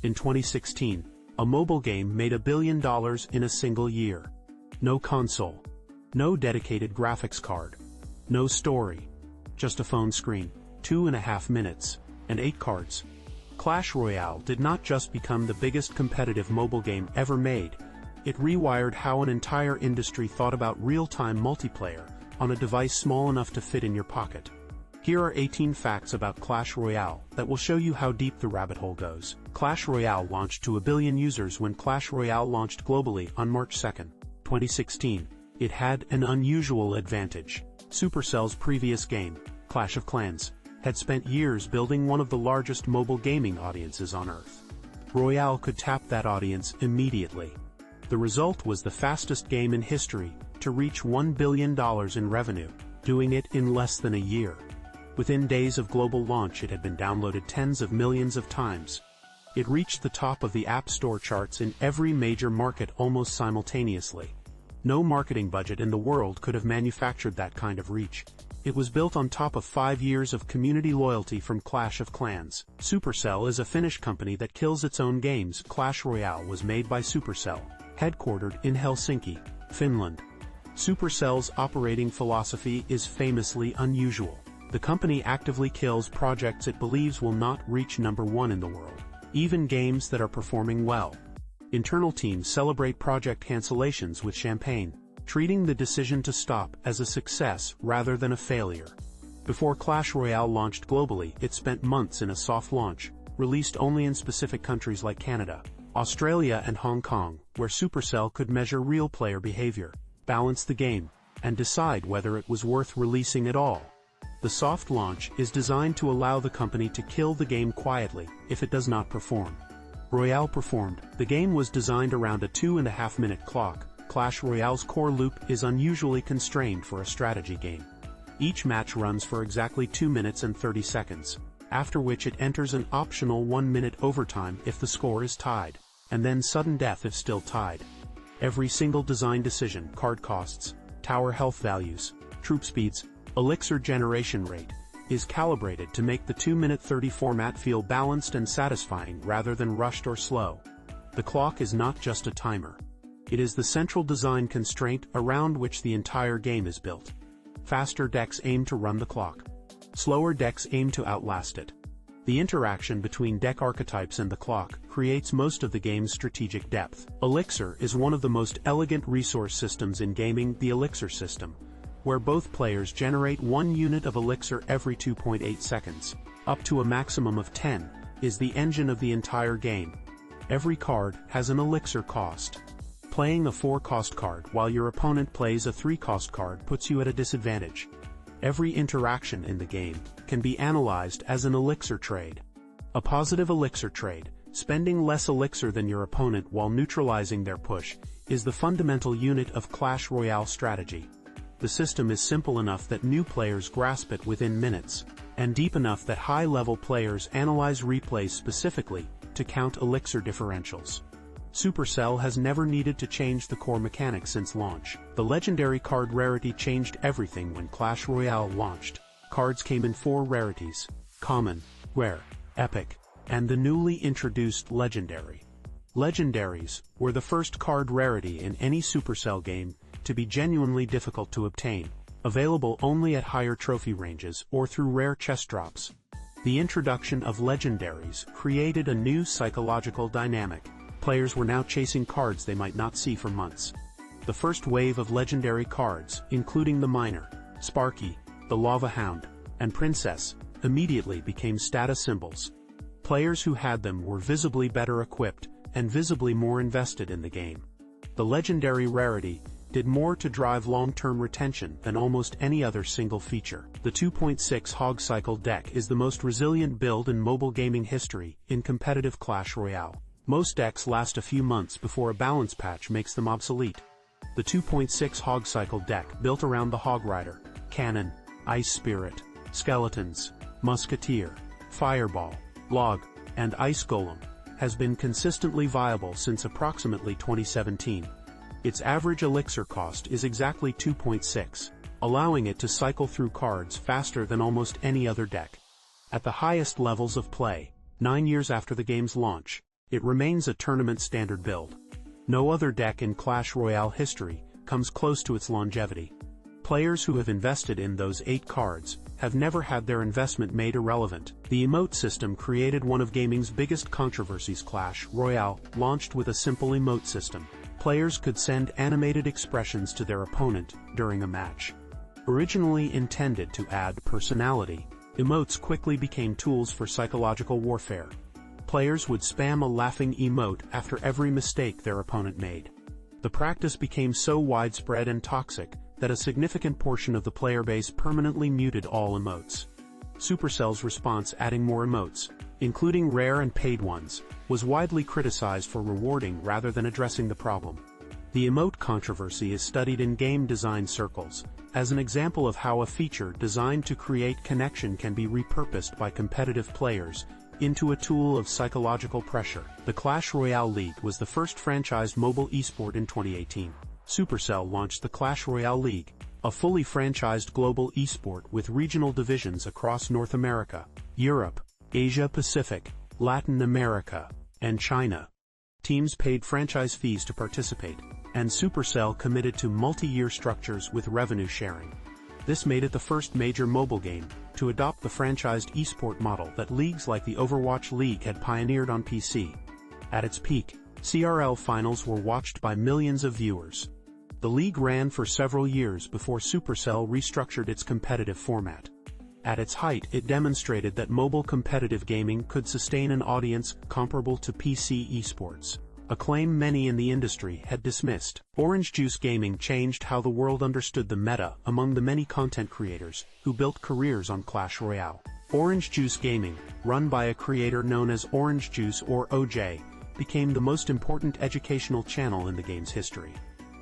In 2016, a mobile game made $1 billion in a single year. No console. No dedicated graphics card. No story. Just a phone screen, 2.5 minutes, and 8 cards. Clash Royale did not just become the biggest competitive mobile game ever made, it rewired how an entire industry thought about real-time multiplayer on a device small enough to fit in your pocket. Here are 18 facts about Clash Royale that will show you how deep the rabbit hole goes. Clash Royale launched to 1 billion users when Clash Royale launched globally on March 2, 2016. It had an unusual advantage. Supercell's previous game, Clash of Clans, had spent years building one of the largest mobile gaming audiences on Earth. Royale could tap that audience immediately. The result was the fastest game in history to reach $1 billion in revenue, doing it in less than a year. Within days of global launch, it had been downloaded tens of millions of times. It reached the top of the App Store charts in every major market almost simultaneously. No marketing budget in the world could have manufactured that kind of reach. It was built on top of 5 years of community loyalty from Clash of Clans. Supercell is a Finnish company that kills its own games. Clash Royale was made by Supercell, headquartered in Helsinki, Finland. Supercell's operating philosophy is famously unusual. The company actively kills projects it believes will not reach #1 in the world, even games that are performing well. Internal teams celebrate project cancellations with champagne, treating the decision to stop as a success rather than a failure. Before Clash Royale launched globally, it spent months in a soft launch, released only in specific countries like Canada, Australia and Hong Kong, where Supercell could measure real player behavior, balance the game, and decide whether it was worth releasing at all. The soft launch is designed to allow the company to kill the game quietly if it does not perform. Royale performed. The game was designed around a 2.5-minute clock. Clash Royale's core loop is unusually constrained for a strategy game. Each match runs for exactly 2 minutes and 30 seconds, after which it enters an optional 1-minute overtime if the score is tied, and then sudden death if still tied. Every single design decision, card costs, tower health values, troop speeds, elixir generation rate, is calibrated to make the 2-minute 30 format feel balanced and satisfying rather than rushed or slow. The clock is not just a timer. It is the central design constraint around which the entire game is built. Faster decks aim to run the clock. Slower decks aim to outlast it. The interaction between deck archetypes and the clock creates most of the game's strategic depth. Elixir is one of the most elegant resource systems in gaming, the elixir system, where both players generate 1 unit of elixir every 2.8 seconds, up to a maximum of 10, is the engine of the entire game. Every card has an elixir cost. Playing a 4-cost card while your opponent plays a 3-cost card puts you at a disadvantage. Every interaction in the game can be analyzed as an elixir trade. A positive elixir trade, spending less elixir than your opponent while neutralizing their push, is the fundamental unit of Clash Royale strategy. The system is simple enough that new players grasp it within minutes, and deep enough that high-level players analyze replays specifically to count elixir differentials. Supercell has never needed to change the core mechanics since launch. The legendary card rarity changed everything when Clash Royale launched. Cards came in 4 rarities: common, rare, epic, and the newly introduced legendary. Legendaries were the first card rarity in any Supercell game to be genuinely difficult to obtain, available only at higher trophy ranges or through rare chest drops. The introduction of legendaries created a new psychological dynamic. Players were now chasing cards they might not see for months. The first wave of legendary cards, including the Miner, Sparky, the Lava Hound, and Princess, immediately became status symbols. Players who had them were visibly better equipped and visibly more invested in the game. The legendary rarity did more to drive long-term retention than almost any other single feature. The 2.6 Hog Cycle deck is the most resilient build in mobile gaming history in competitive Clash Royale. Most decks last a few months before a balance patch makes them obsolete. The 2.6 Hog Cycle deck, built around the Hog Rider, Cannon, Ice Spirit, Skeletons, Musketeer, Fireball, Log, and Ice Golem, has been consistently viable since approximately 2017. Its average elixir cost is exactly 2.6, allowing it to cycle through cards faster than almost any other deck. At the highest levels of play, 9 years after the game's launch, It remains a tournament standard build. No other deck in Clash Royale history comes close to its longevity. Players who have invested in those 8 cards have never had their investment made irrelevant. The emote system created one of gaming's biggest controversies. Clash Royale launched with a simple emote system. Players could send animated expressions to their opponent during a match. Originally intended to add personality, emotes quickly became tools for psychological warfare. Players would spam a laughing emote after every mistake their opponent made. The practice became so widespread and toxic that a significant portion of the player base permanently muted all emotes. Supercell's response, adding more emotes, including rare and paid ones, was widely criticized for rewarding rather than addressing the problem. The emote controversy is studied in game design circles as an example of how a feature designed to create connection can be repurposed by competitive players into a tool of psychological pressure. The Clash Royale League was the first franchised mobile esport in 2018. Supercell launched the Clash Royale League, a fully franchised global esport with regional divisions across North America, Europe, Asia Pacific, Latin America, and China. Teams paid franchise fees to participate, and Supercell committed to multi-year structures with revenue sharing. This made it the first major mobile game to adopt the franchised esport model that leagues like the Overwatch League had pioneered on PC. At its peak, CRL finals were watched by millions of viewers. The league ran for several years before Supercell restructured its competitive format. At its height, it demonstrated that mobile competitive gaming could sustain an audience comparable to PC esports, a claim many in the industry had dismissed. Orange Juice Gaming changed how the world understood the meta among the many content creators who built careers on Clash Royale. Orange Juice Gaming, run by a creator known as Orange Juice or OJ, became the most important educational channel in the game's history.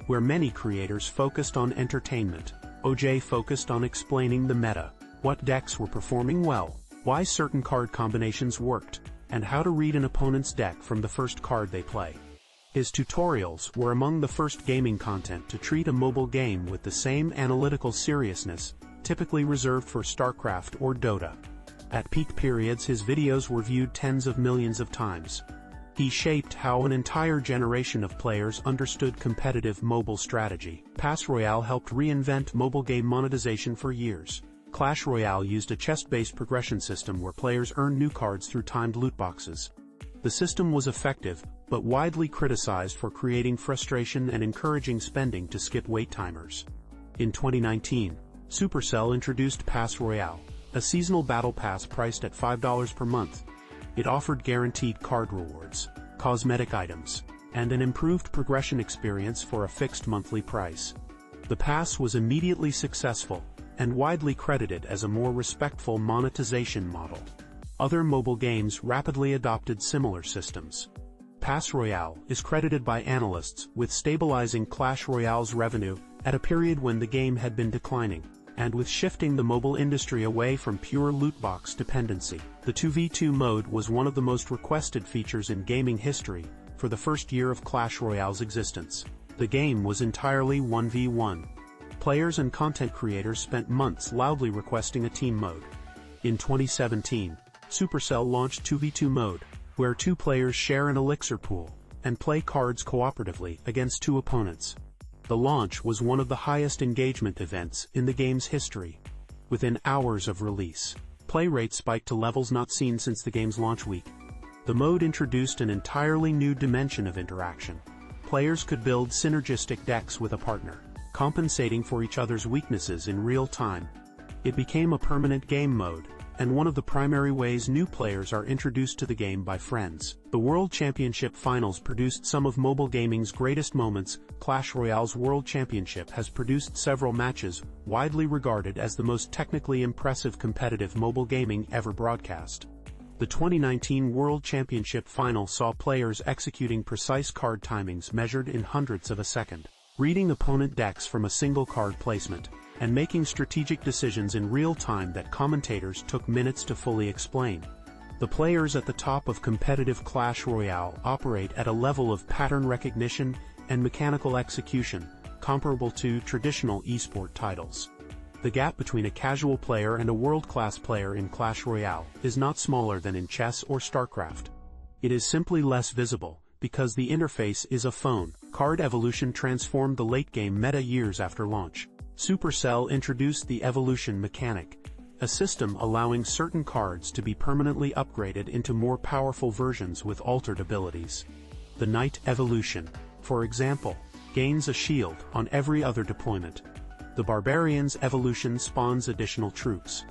Where many creators focused on entertainment, OJ focused on explaining the meta, what decks were performing well, why certain card combinations worked, and how to read an opponent's deck from the first card they play. His tutorials were among the first gaming content to treat a mobile game with the same analytical seriousness typically reserved for StarCraft or Dota. At peak periods, his videos were viewed tens of millions of times. He shaped how an entire generation of players understood competitive mobile strategy. Clash Royale helped reinvent mobile game monetization for years. Clash Royale used a chest-based progression system where players earned new cards through timed loot boxes. The system was effective, but widely criticized for creating frustration and encouraging spending to skip wait timers. In 2019, Supercell introduced Clash Royale, a seasonal battle pass priced at $5 per month. It offered guaranteed card rewards, cosmetic items, and an improved progression experience for a fixed monthly price. The pass was immediately successful and widely credited as a more respectful monetization model. Other mobile games rapidly adopted similar systems. Clash Royale is credited by analysts with stabilizing Clash Royale's revenue at a period when the game had been declining, and with shifting the mobile industry away from pure loot box dependency. The 2v2 mode was one of the most requested features in gaming history for the first year of Clash Royale's existence. The game was entirely 1v1. Players and content creators spent months loudly requesting a team mode. In 2017, Supercell launched 2v2 mode, where 2 players share an elixir pool and play cards cooperatively against 2 opponents. The launch was one of the highest engagement events in the game's history. Within hours of release, play rates spiked to levels not seen since the game's launch week. The mode introduced an entirely new dimension of interaction. Players could build synergistic decks with a partner, compensating for each other's weaknesses in real time. It became a permanent game mode, and one of the primary ways new players are introduced to the game by friends. The World Championship Finals produced some of mobile gaming's greatest moments. Clash Royale's World Championship has produced several matches widely regarded as the most technically impressive competitive mobile gaming ever broadcast. The 2019 World Championship Final saw players executing precise card timings measured in hundredths of a second, reading opponent decks from a single card placement, and making strategic decisions in real time that commentators took minutes to fully explain. The players at the top of competitive Clash Royale operate at a level of pattern recognition and mechanical execution comparable to traditional esport titles. The gap between a casual player and a world-class player in Clash Royale is not smaller than in chess or StarCraft. It is simply less visible, because the interface is a phone. Card evolution transformed the late-game meta years after launch. Supercell introduced the evolution mechanic, a system allowing certain cards to be permanently upgraded into more powerful versions with altered abilities. The Knight evolution, for example, gains a shield on every other deployment. The Barbarian's evolution spawns additional troops.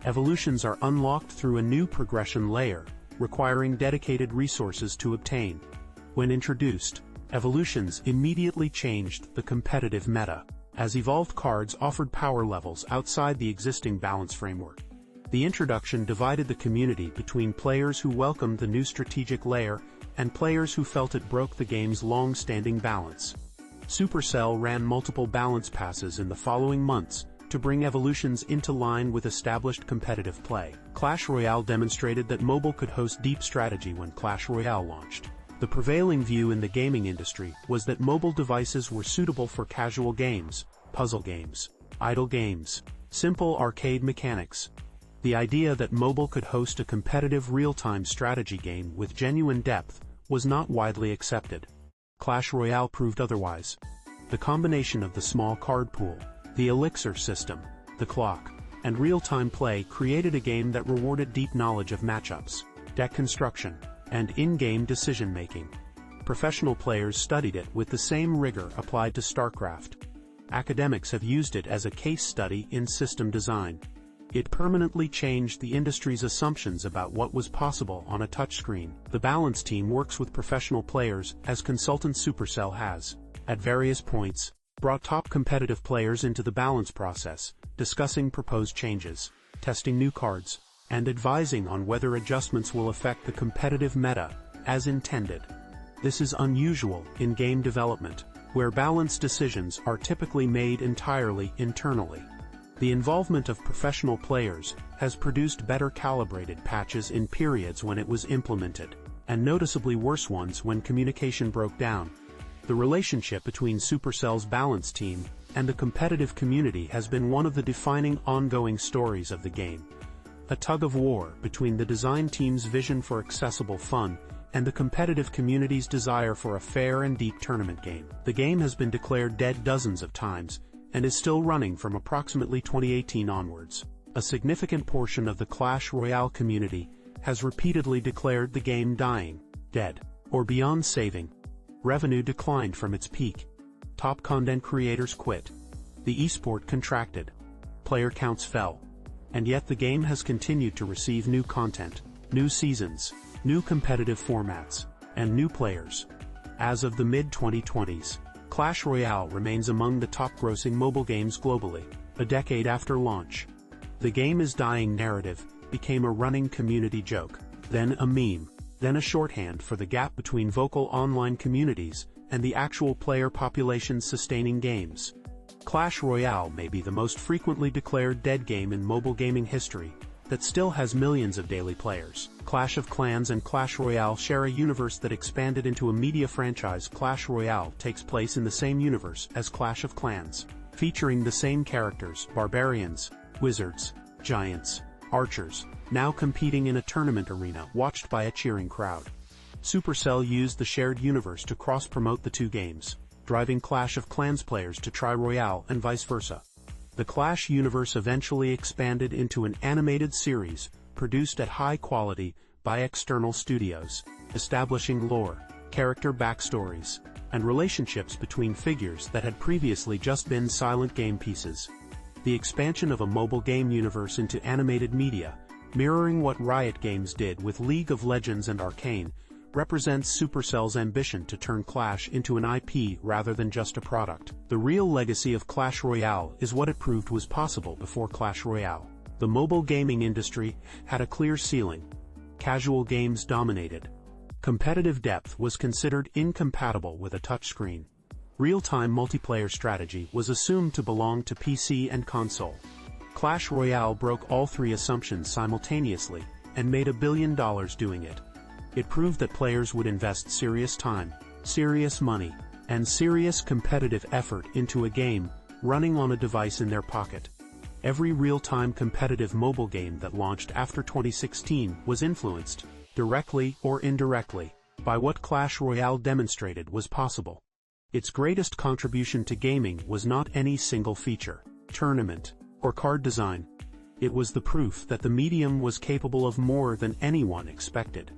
Evolutions are unlocked through a new progression layer, requiring dedicated resources to obtain. When introduced, evolutions immediately changed the competitive meta, as evolved cards offered power levels outside the existing balance framework. The introduction divided the community between players who welcomed the new strategic layer and players who felt it broke the game's long-standing balance. Supercell ran multiple balance passes in the following months to bring evolutions into line with established competitive play. Clash Royale demonstrated that mobile could host deep strategy when Clash Royale launched. The prevailing view in the gaming industry was that mobile devices were suitable for casual games, puzzle games, idle games, simple arcade mechanics. The idea that mobile could host a competitive real-time strategy game with genuine depth was not widely accepted. Clash Royale proved otherwise. The combination of the small card pool, the elixir system, the clock, and real-time play created a game that rewarded deep knowledge of matchups, deck construction, and in-game decision-making. Professional players studied it with the same rigor applied to StarCraft. Academics have used it as a case study in system design. It permanently changed the industry's assumptions about what was possible on a touchscreen. The balance team works with professional players as consultant Supercell has, at various points, brought top competitive players into the balance process, discussing proposed changes, testing new cards, and advising on whether adjustments will affect the competitive meta, as intended. This is unusual in game development, where balance decisions are typically made entirely internally. The involvement of professional players has produced better calibrated patches in periods when it was implemented, and noticeably worse ones when communication broke down. The relationship between Supercell's balance team and the competitive community has been one of the defining ongoing stories of the game. A tug-of-war between the design team's vision for accessible fun and the competitive community's desire for a fair and deep tournament game. The game has been declared dead dozens of times, and is still running from approximately 2018 onwards. A significant portion of the Clash Royale community has repeatedly declared the game dying, dead, or beyond saving. Revenue declined from its peak. Top content creators quit. The esport contracted. Player counts fell. And yet the game has continued to receive new content, new seasons, new competitive formats, and new players. As of the mid-2020s, Clash Royale remains among the top-grossing mobile games globally. A decade after launch, the game is dying narrative became a running community joke, then a meme, then a shorthand for the gap between vocal online communities and the actual player population sustaining games. Clash Royale may be the most frequently declared dead game in mobile gaming history that still has millions of daily players. Clash of Clans and Clash Royale share a universe that expanded into a media franchise. Clash Royale takes place in the same universe as Clash of Clans, featuring the same characters, barbarians, wizards, giants, archers, now competing in a tournament arena watched by a cheering crowd. Supercell used the shared universe to cross-promote the two games, driving Clash of Clans players to try Royale and vice versa. The Clash universe eventually expanded into an animated series produced at high quality by external studios, establishing lore, character backstories, and relationships between figures that had previously just been silent game pieces. The expansion of a mobile game universe into animated media, mirroring what Riot Games did with League of Legends and Arcane, represents Supercell's ambition to turn Clash into an IP rather than just a product. The real legacy of Clash Royale is what it proved was possible before Clash Royale. The mobile gaming industry had a clear ceiling. Casual games dominated. Competitive depth was considered incompatible with a touchscreen. Real-time multiplayer strategy was assumed to belong to PC and console. Clash Royale broke all three assumptions simultaneously and made $1 billion doing it. It proved that players would invest serious time, serious money, and serious competitive effort into a game running on a device in their pocket. Every real-time competitive mobile game that launched after 2016 was influenced, directly or indirectly, by what Clash Royale demonstrated was possible. Its greatest contribution to gaming was not any single feature, tournament, or card design. It was the proof that the medium was capable of more than anyone expected.